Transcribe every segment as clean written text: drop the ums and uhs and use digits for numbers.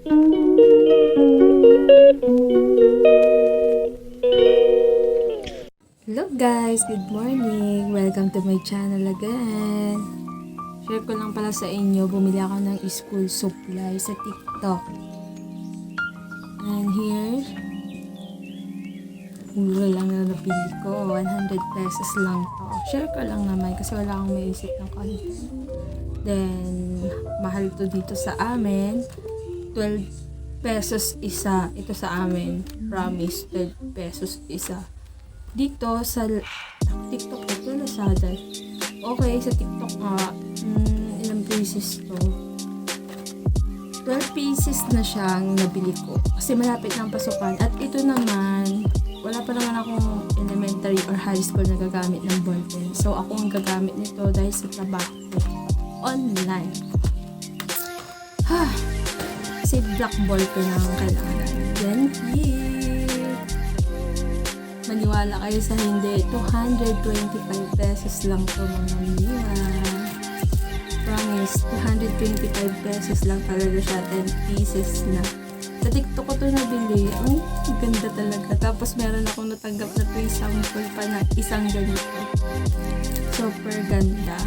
Hello guys! Good morning! Welcome to my channel again. Share ko lang pala sa inyo, bumili ako ng school supply sa TikTok. And here, mura lang na nabili ko. 100 pesos lang to. Share ko lang naman kasi wala akong maisip ng content. Then, mahal to dito sa amin. 12 pesos isa. Ito sa amin. Promise, 12 pesos isa. Dito sa TikTok ito, Lazada. Okay, sa TikTok nga, ilang pieces to. 12 pieces na siyang nabili ko. Kasi malapit ng pasukan. At ito naman, wala pa naman akong elementary or high school na gagamit ng ballpen. So, ako ang gagamit nito dahil sa trabaho ko. Online. Kasi blackboard ko na ang kailangan. Then, here. Maniwala kayo sa hindi, 225 pesos lang to mga miya. Promise, 225 pesos lang talaga siya, 10 pieces na. Sa TikTok ko to nabili, ang ganda talaga. Tapos meron akong natanggap na free sample pa na isang ganito. Super ganda.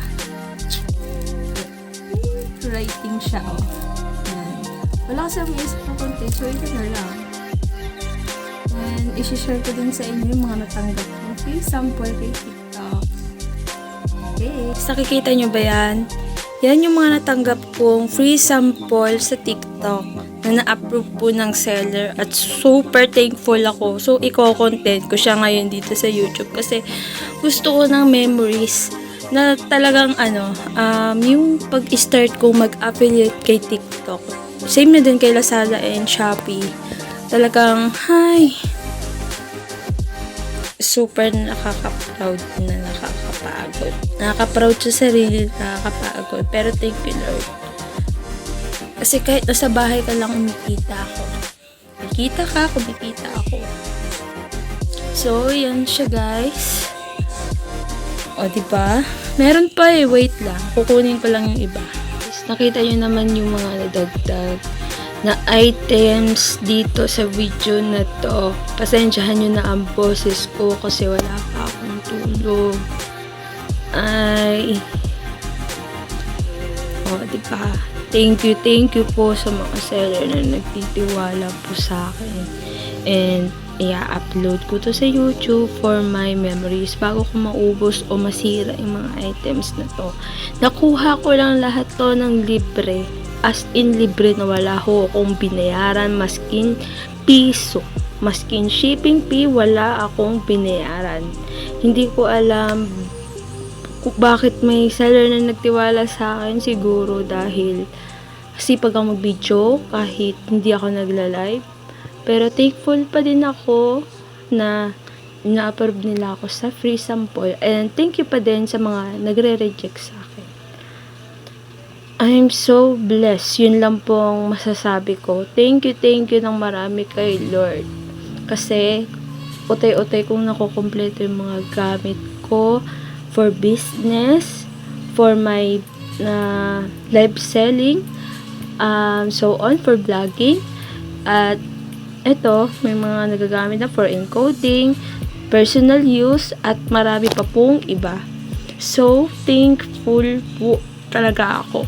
Writing siya, oh. Yan. Wala kasi ang isip na content, so ito na lang. And isi-share ko din sa inyo yung mga natanggap ko free sample kay TikTok. Okay. Nakikita nyo ba yan? Yan yung mga natanggap kong free sample sa TikTok na na-approve po ng seller at super thankful ako. So, i-content ko siya ngayon dito sa YouTube kasi gusto ko ng memories na talagang yung pag-start ko mag-affiliate kay TikTok. Same na din kay Lazada and Shopee. Talagang, super nakaka-proud na nakakapagod. Nakaka-proud sa sarili, nakakapagod. Pero thank you, Lord. Kasi kahit nasa bahay ka lang, kumikita ako. Kumikita ako. So, yan siya, guys. O, diba? Meron pa wait lang. Kukunin ko lang yung iba. Nakita nyo naman yung mga nadagdag na items dito sa video na to. Pasensyahan nyo na ang boses ko kasi wala pa akong tulog. Diba? Thank you po sa mga seller na nagtitiwala po sa akin. And i-upload ko to sa YouTube for my memories bago ko maubos o masira yung mga items na to. Nakuha ko lang lahat to ng libre. As in libre na wala ho akong binayaran maskin piso. Maskin shipping fee, wala akong binayaran. Hindi ko alam bakit may seller na nagtiwala sa akin. Siguro dahil sipag ang mag-video kahit hindi ako nagla-live. Pero thankful pa din ako na na-approve nila ako sa free sample. And thank you pa din sa mga nagre-reject sa akin. I'm so blessed. Yun lang pong masasabi ko. Thank you ng marami kay Lord. Kasi, utay-utay kong nakukumpleto yung mga gamit ko for business, for my live selling, so on, for vlogging. At, eto, may mga nagagamit na for encoding, personal use, at marami pa pong iba. So, thankful po talaga ako.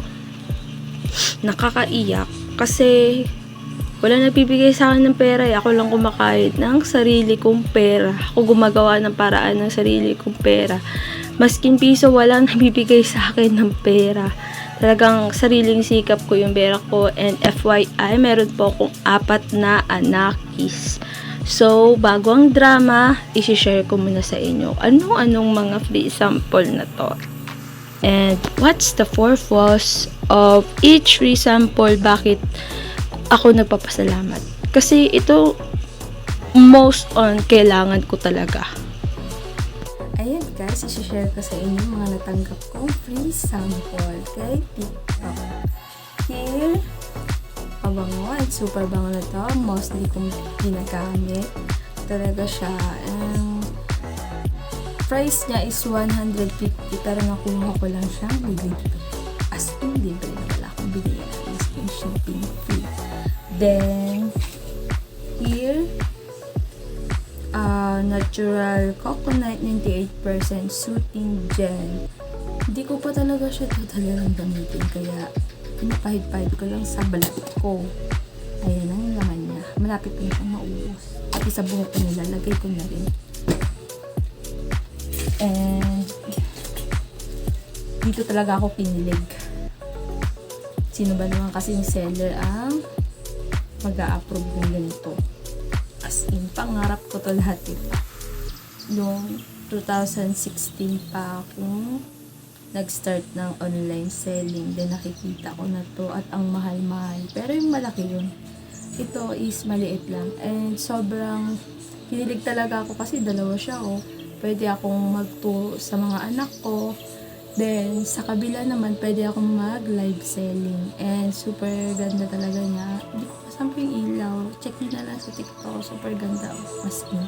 Nakakaiyak kasi wala nagbibigay sa akin ng pera. Ako lang kumakayod ng sarili kong pera. Ako gumagawa ng paraan ng sarili kong pera. Maskin piso, wala nagbibigay sa akin ng pera. Talagang sariling sikap ko yung pera ko. And FYI, meron po akong 4 na anakis. So, bago ang drama, isi-share ko muna sa inyo anong mga free sample na to. And what's the purpose of each free sample? Bakit ako nagpapasalamat? Kasi ito most on kailangan ko talaga. Ayan guys, isi-share ko sa inyo mga natanggap kong free sample kay TikTok. Here, pabango at super bango na to. Mostly kong ginagamit. Talaga siya. Price niya is 150 pero nakuha ko lang siya libre. As in libre na wala akong binayaran. As in shipping fee. Then, here, natural coconut 98% soothing gel. Hindi ko pa talaga siya talagang gamitin, kaya pinapahid-pahid ko lang sa balat ko. Ayan ang laman niya. Malapit ko na siyang maubos. Pati sa buhok ko nilalagay ko na rin. And dito talaga ako kinilig. Sino ba naman kasing seller ang mag-a-approve ng ganito? As in, pangarap ko to lahat ito. Noong 2016 pa akong nag-start ng online selling. Then nakikita ko na to at ang mahal-mahal. Pero yung malaki yun. Ito is maliit lang. And sobrang kinilig talaga ako kasi dalawa siya oh. Pwede akong magturo sa mga anak ko. Then, sa kabila naman, pwede akong mag-live selling. And super ganda talaga niya. Hindi ko kasama yung ilaw. Check nyo na lang sa TikTok. Super ganda. Mas in.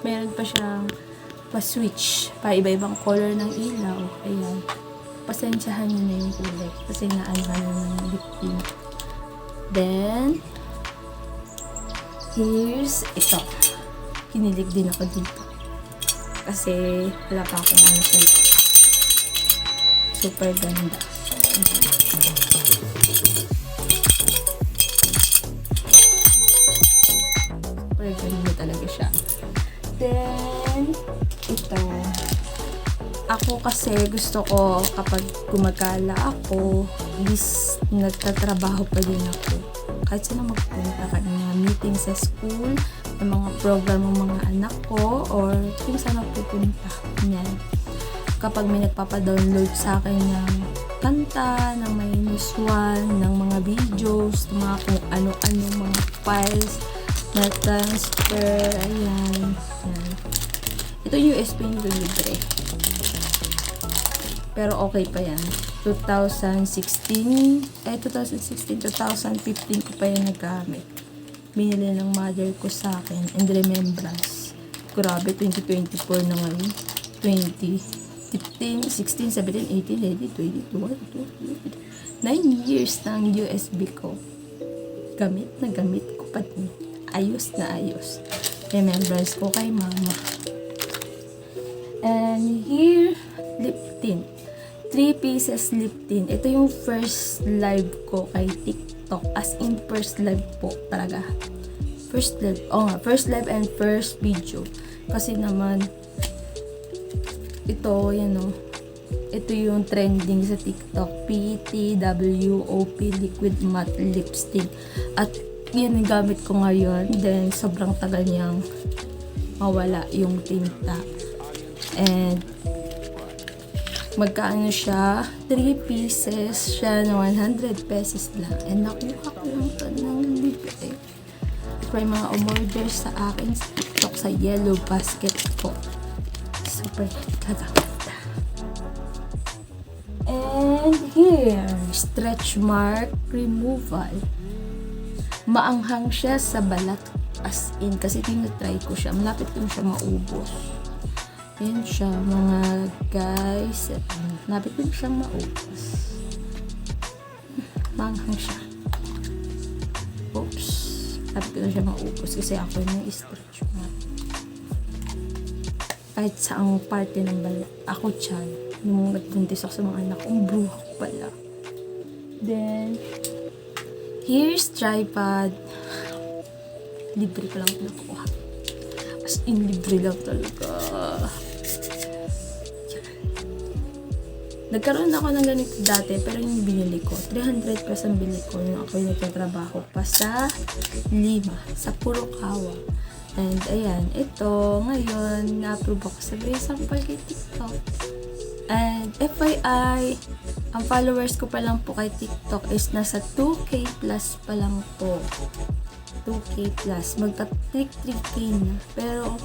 Meron pa siyang pa-switch. Pa-iba-ibang color ng ilaw. Ayan. Pasensyahan nyo na yung kulay. Kasi naano ng lip tint. Then, here's ito. Kinilig din ako dito. Kasi wala pa akong ano sa super ganda. Super ganda talaga siya. Then, ito. Ako kasi gusto ko kapag gumagala ako, nagtatrabaho pa din ako. Kahit saan magpunta ka ng mga meeting sa school, ng mga program ng mga anak ko, or kung saan ako pupunta. Yan. Kapag may nagpapadownload sa akin ng kanta, ng may one, ng mga videos, ng mga kung ano-ano, mga files, na transfer, ayan. Yan. Ito yung USB nito libre. Pero okay pa yan. 2015 ko pa yan nagamit. Binili ng mother ko sa akin and remembrance. Grabe, 2024 na ngayon. 2015, 16, 17, 18, 19, 20, 21, 22, 9 years ng USB ko. Gamit na gamit ko pa din. Ayos na ayos. Remembrance ko kay mama. And here, lip tint. 3 pieces lip tint. Ito yung first live ko kay TikTok. As in, first live po talaga. First live. First live and first video. Kasi naman, ito, yan o. Ito yung trending sa TikTok. PTWOP Liquid Matte Lipstick. At yan yung gamit ko ngayon. Then, sobrang tagal niyang mawala yung tinta. And, magkaano siya? 3 pieces siya na 100 pesos lang. And nakuha ko lang ito ng libre. May mga umorder sa akin sa TikTok sa Yellow Basket po. Super kaganda. And here, stretch mark removal. Maanghang siya sa balat as in. Kasi tinatry ko siya. Malapit ko siya maubos. Yan siya mga guys. Malapit ko siyang maubos. Maanghang siya. Oops. Malapit ko na siya maubos kasi ako yung stretch mark. Kahit saang parte ng balat. Ako tiyan. Nung nagbuntis ako sa mga anak kong bruha ko pala. Then, here's tripod. Libre ko lang nakuha. As in, libre lang talaga. Nagkaroon ako ng ganito dati, pero yung binili ko, 300 pesos ang bili ko nung ako yung nagtatrabaho pa sa Lima, sa Purukawa. And ayan, ito, ngayon, na-approve ako sa sample kay TikTok. And FYI, ang followers ko pa lang po kay TikTok is nasa 2K plus pa lang po. 2K plus. Magta-3K na. Pero,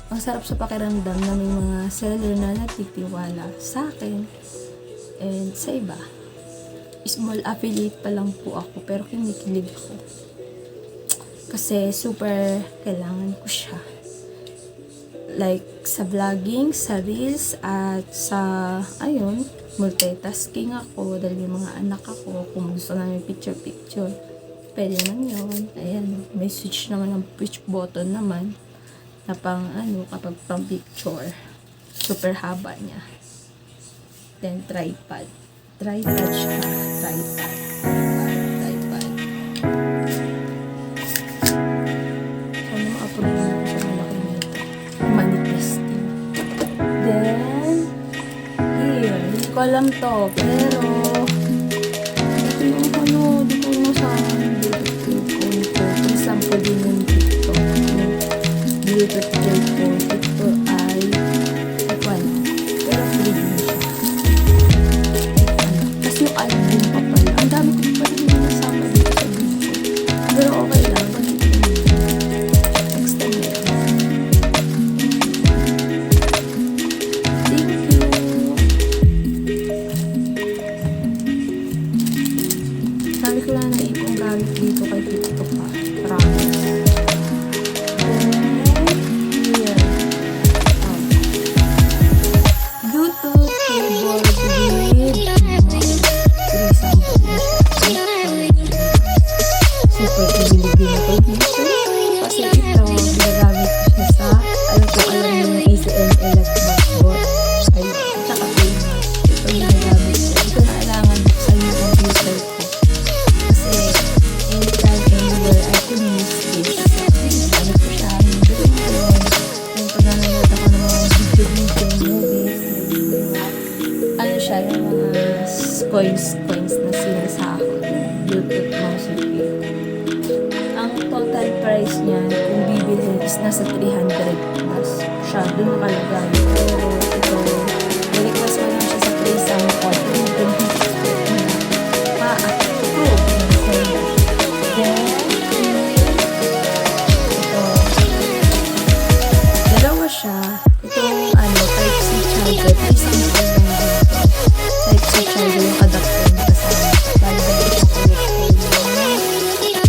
ang sarap sa pakiramdam na may mga seller na nagtitiwala sa akin and sa iba. Small affiliate pa lang po ako pero kinikilig ako. Kasi super kailangan ko siya. Like sa vlogging, sa reels, at sa, ayun, multitasking ako dahil may mga anak ako kung gusto namin picture-picture. pwede naman yun. Ayan, may switch naman ng push button naman na pang kapag pang picture. Super haba niya. Then, tripod. Tripod siya. Tripod. Ano ma-approve na siya malaki nito. Manifesting. Then, here. Hindi ko alam to. Pero, ito yung di ko masahan. For example, din yung TikTok. Bluetooth earphone. Ito ay pero free din siya. Kasi yung album pa pala. Ang dami ko pa rin yung nasama dito sa video. Pero okay lang. Next time na yun. Thank you. Sabi ko lang na ipong gamit dito kay TikTok pa. Promise. Coins na sinasahod. Bluetooth mouse repair. Ang total price niya, kung bibili, is nasa 300 plus siya. Doon nakalagay. Pero ito, request mo lang siya sa free sample. Kung expect mo na ma-approve. Then, ito. Dalawa siya. Itong Type-C charger. Free sample lang dito. Type-C charger yung adapter na kasama. Bali ba ito siya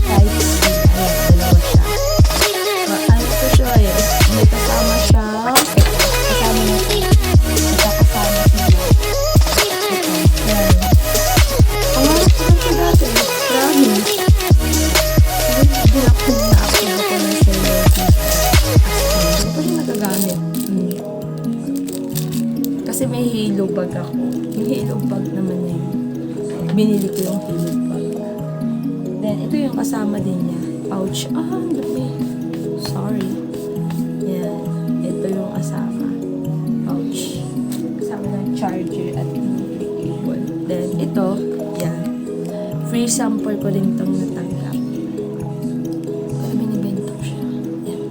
Type-C. Ayan, dalawa siya. Ito siya eh. May kasama siya. Kasama niya ito. Kasama siya. Ito. Ayan. Pangarap ko lang siya dati. Promise. Dilak ko na ako ng seller. Ito pa siya nagagamit. Kasi may halo bag ako. Yung halo bag naman na yun. Binili ko yung halo bag. Then, ito yung kasama din niya. Pouch. Ang dami. Sorry. Yan. Ito yung kasama. Pouch. Kasama ng charger at cable. Then, ito. Yan. Free sample ko rin itong natanggap. Pero binibenta ko siya. Yan.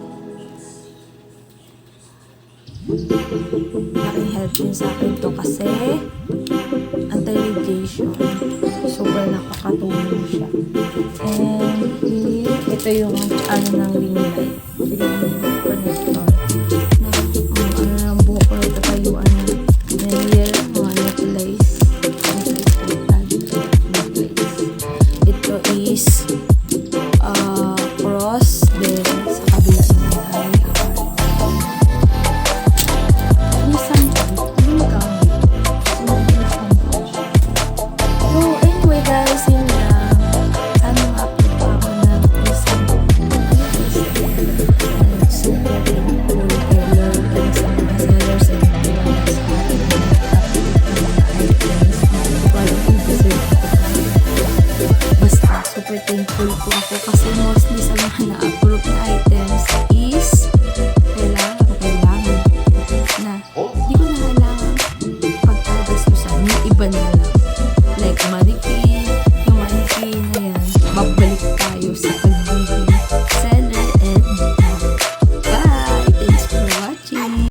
Laking help din sa akin to kasi anti-radiation. Sobrang nakakatulong siya. And ito yung ng ring light. Ring light connector. Ng buhok ko na tatayuan na. And here, mga necklace. Ito is cross. Then sa kabila niya ay guys, yun lang. Sana ma-upload pa ako ng super thankful I love and sa mga sellers and viewers basta super thankful po ako kasi mostly sa mga na-approve na item